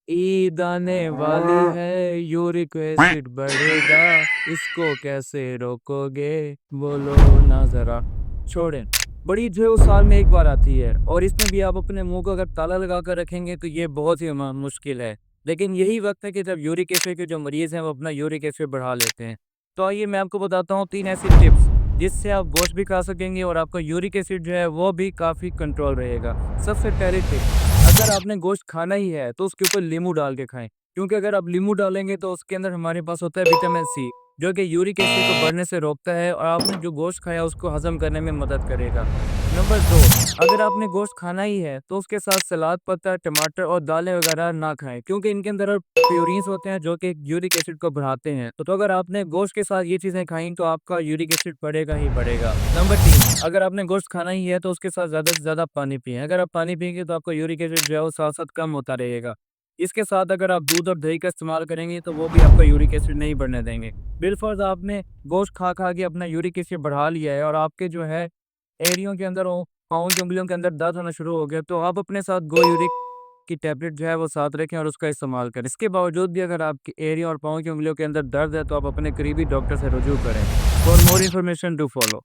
ईद आने वाली है, यूरिक एसिड बढ़ेगा, इसको कैसे रोकोगे, बोलो ना जरा। छोड़ें। बड़ी जो है वो साल में एक बार आती है और इसमें भी आप अपने मुंह को अगर ताला लगा कर रखेंगे तो ये बहुत ही मुश्किल है। लेकिन यही वक्त है कि जब यूरिक एसिड के जो मरीज हैं वो अपना यूरिक एसिड बढ़ा लेते हैं। तो आइए मैं आपको बताता हूँ 3 ऐसी टिप्स जिससे आप गोश्त भी खा सकेंगे और आपका यूरिक एसिड जो है वो भी काफ़ी कंट्रोल रहेगा। सबसे पहली टिप, अगर आपने गोश्त खाना ही है तो उसके ऊपर नींबू डाल के खाएं, क्योंकि अगर आप नींबू डालेंगे तो उसके अंदर हमारे पास होता है विटामिन सी, जो कि यूरिक एसिड को बढ़ने से रोकता है और आपने जो गोश्त खाया उसको हजम करने में मदद करेगा। नंबर 2, अगर आपने गोश्त खाना ही है तो उसके साथ सलाद पत्ता, टमाटर और दालें वगैरह ना खाएं, क्योंकि इनके अंदर प्योरीन्स होते हैं जो कि यूरिक एसिड को बढ़ाते हैं। तो अगर आपने गोश्त के साथ ये चीज़ें खाई तो आपका यूरिक एसिड बढ़ेगा ही बढ़ेगा। नंबर 3, अगर आपने गोश्त खाना ही है तो उसके साथ ज़्यादा से ज़्यादा पानी पिएँ। अगर आप पानी पिएँगे तो आपका यूरिक एसिड जो है वो साथ-साथ कम होता रहेगा। इसके साथ अगर आप दूध और दही का इस्तेमाल करेंगे तो वो भी आपका यूरिक एसिड नहीं बढ़ने देंगे। बिलफ़र्ज़ आपने गोश्त खा-खा के अपना यूरिक एसिड बढ़ा लिया है और आपके जो है एड़ियों के अंदर पाँव की उँगलियों के अंदर दर्द होना शुरू हो गया, तो आप अपने साथ गो यूरिक की टैबलेट जो है वो साथ रखें और उसका इस्तेमाल करें। इसके बावजूद भी अगर आपकी एड़ियों और पाँव की उँगलियों के अंदर दर्द है तो आप अपने करीबी डॉक्टर से रुजू करें। For more information do follow.